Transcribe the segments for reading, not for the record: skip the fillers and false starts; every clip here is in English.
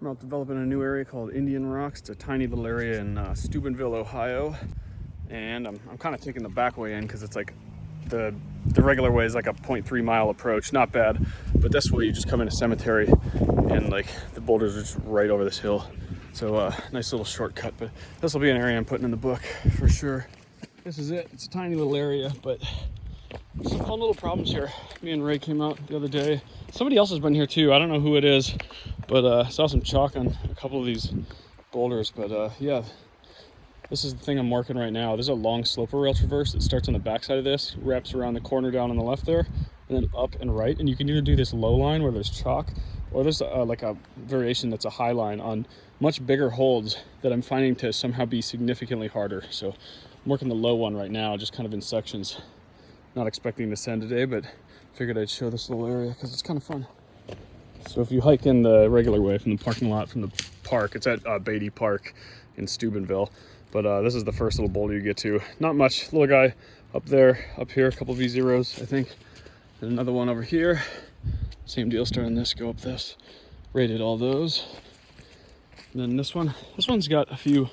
I'm out developing a new area called Indian Rocks. It's a tiny little area in Steubenville, Ohio. And I'm kind of taking the back way in because it's like the regular way is like a 0.3 mile approach. Not bad. But this way you just come in a cemetery and like the boulders are just right over this hill. So nice little shortcut. But this will be an area I'm putting in the book for sure. This is it. It's a tiny little area, but some fun little problems here. Me and Ray came out the other day. Somebody else has been here too. I don't know who it is, but I saw some chalk on a couple of these boulders. But yeah, this is the thing I'm working right now. There's a long sloper rail traverse that starts on the backside of this, wraps around the corner down on the left there, and then up and right. And you can either do this low line where there's chalk, or there's like a variation that's a high line on much bigger holds that I'm finding to somehow be significantly harder. So I'm working the low one right now, just kind of in sections. Not expecting to send today, but figured I'd show this little area because it's kind of fun. So if you hike in the regular way from the parking lot from the park, it's at Beatty Park in Steubenville. But this is the first little boulder you get to. Not much, little guy up there, up here, a couple V0s, I think. And another one over here. Same deal, starting this, go up this. Rated all those. And then this one's got a few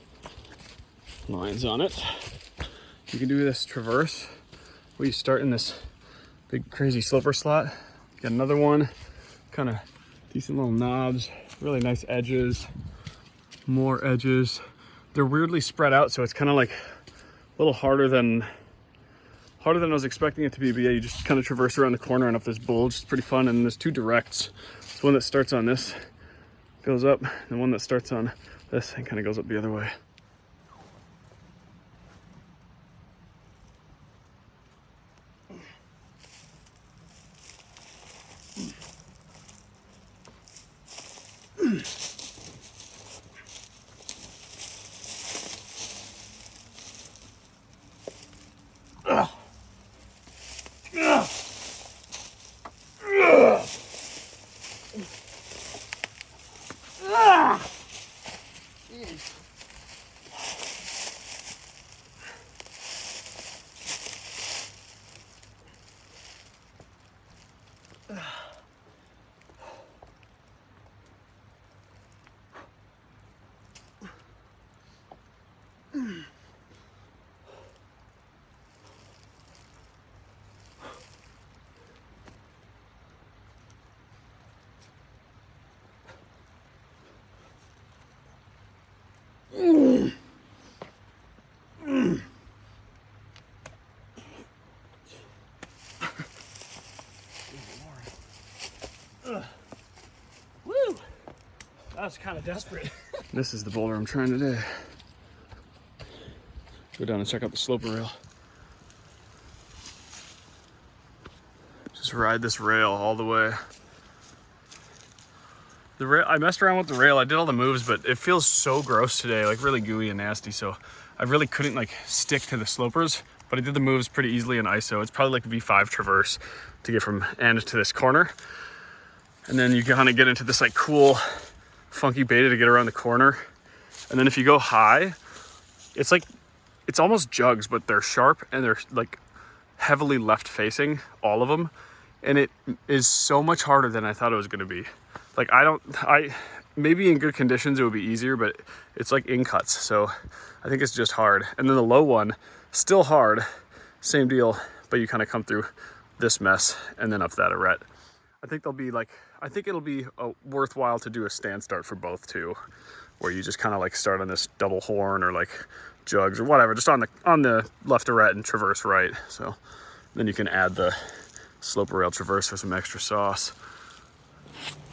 lines on it. You can do this traverse. We start in this big crazy sloper slot. Got another one, kind of decent little knobs, really nice edges, more edges. They're weirdly spread out, so it's kind of like a little harder than I was expecting it to be. But yeah, you just kind of traverse around the corner and up this bulge. It's pretty fun. And there's two directs. There's one that starts on this, goes up, and one that starts on this and kind of goes up the other way. Woo! That was kind of desperate. This is the boulder I'm trying today. Go down and check out the sloper rail. Just ride this rail all the way. The rail, I messed around with the rail. I did all the moves, but it feels so gross today, like really gooey and nasty. So I really couldn't like stick to the slopers, but I did the moves pretty easily in ISO. It's probably like a V5 traverse to get from end to this corner. And then you kind of get into this like cool, funky beta to get around the corner. And then if you go high, it's like, it's almost jugs, but they're sharp and they're like heavily left facing, all of them. And it is so much harder than I thought it was gonna be. Like maybe in good conditions it would be easier, but it's like in cuts. So I think it's just hard. And then the low one, still hard, same deal, but you kind of come through this mess and then up that arete. I think it'll be worthwhile to do a stand start for both too, where you just kind of like start on this double horn or like jugs or whatever, just on the left arete and traverse right. So then you can add the sloper rail traverse for some extra sauce.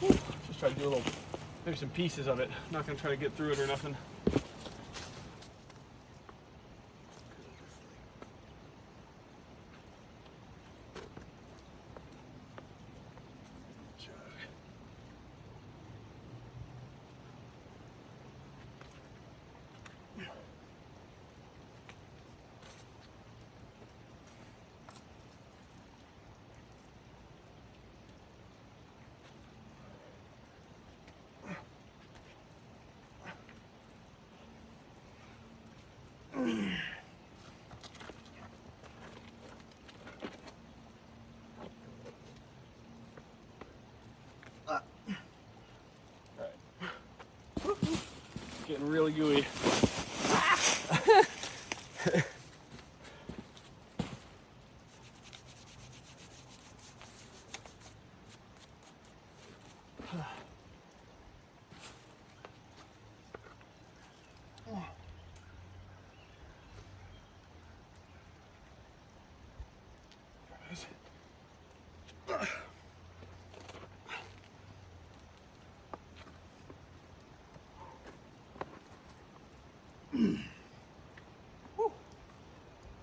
Just try to do maybe some pieces of it. I'm not gonna try to get through it or nothing. Getting really gooey.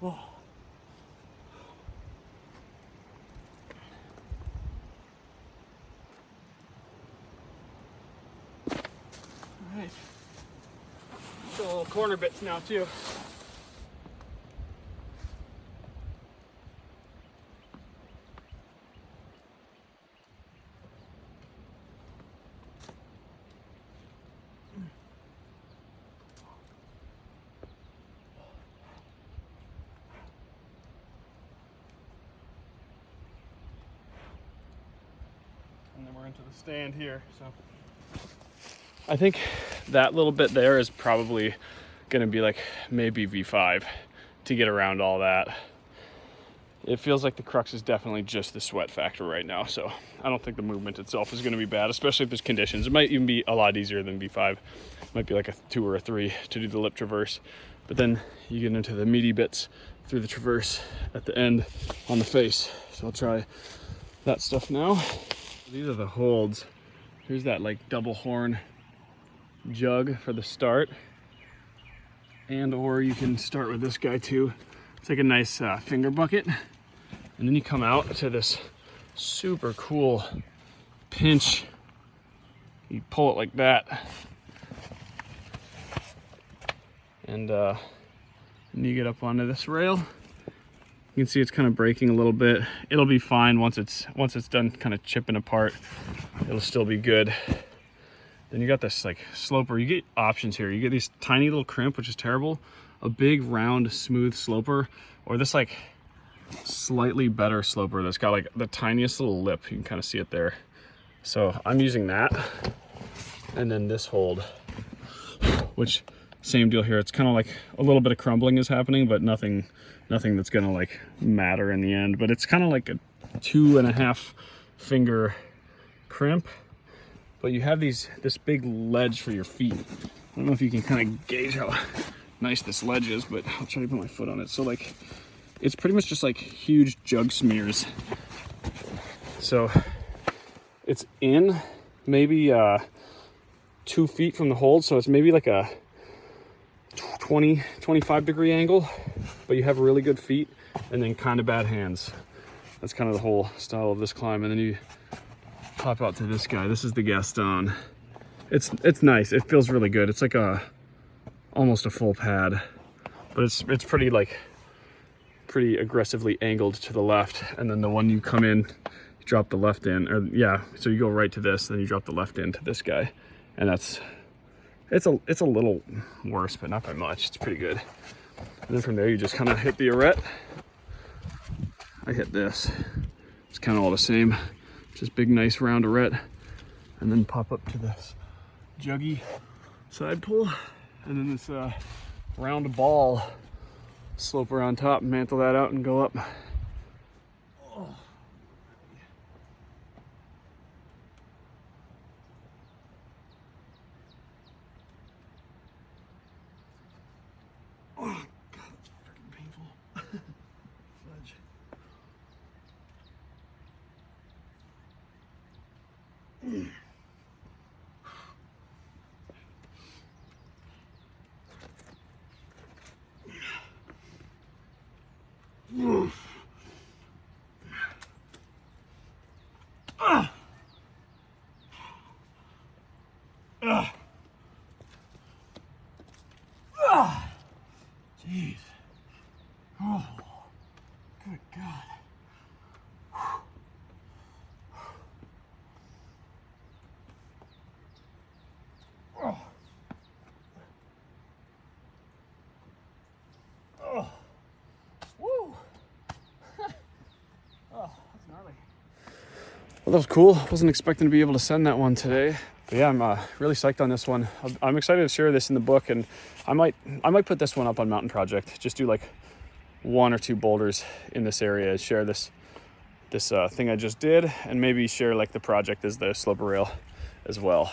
Oh. All right. Still little corner bits now too. And then we're into the stand here. So I think that little bit there is probably gonna be like maybe V5 to get around all that. It feels like the crux is definitely just the sweat factor right now. So I don't think the movement itself is gonna be bad, especially if there's conditions. It might even be a lot easier than V5. It might be like a 2 or a 3 to do the lip traverse. But then you get into the meaty bits through the traverse at the end on the face. So I'll try that stuff now. These are the holds. Here's that like double horn jug for the start. And or you can start with this guy too. It's like a nice finger bucket. And then you come out to this super cool pinch. You pull it like that. And you get up onto this rail. You can see it's kind of breaking a little bit. It'll be fine once it's done kind of chipping apart. It'll still be good. Then you got this like sloper. You get options here. You get these tiny little crimp, which is terrible. A big round smooth sloper, or this like slightly better sloper that's got like the tiniest little lip. You can kind of see it there. So I'm using that. And then this hold, which same deal here. It's kind of like a little bit of crumbling is happening, but nothing that's gonna like matter in the end. But it's kind of like a 2.5 finger crimp, but you have this big ledge for your feet. I don't know if you can kind of gauge how nice this ledge is, but I'll try to put my foot on it. So like, it's pretty much just like huge jug smears. So it's in maybe 2 feet from the hold. So it's maybe like a 20-25 degree angle, but you have really good feet and then kind of bad hands. That's kind of the whole style of this climb. And then you pop out to this guy. This is the Gaston. It's nice. It feels really good. It's like almost a full pad, but it's pretty aggressively angled to the left. And then the one you come in, you drop the left in, or yeah. So you go right to this, then you drop the left in to this guy, and it's a little worse, but not by much. It's pretty good. And then from there, you just kind of hit the arete. I hit this. It's kind of all the same. Just big, nice round arete, and then pop up to this juggy side pull, and then this round ball sloper on top, mantle that out and go up. Oh. Oh, God, that's freaking painful. Fudge. Jeez. Oh, good God. Oh. Oh. Woo. Oh, that's gnarly. Well, that was cool. Wasn't expecting to be able to send that one today. But yeah, I'm really psyched on this one. I'm excited to share this in the book, and I might put this one up on Mountain Project. Just do like 1 or 2 boulders in this area, share this thing I just did, and maybe share like the project as the sloper rail as well.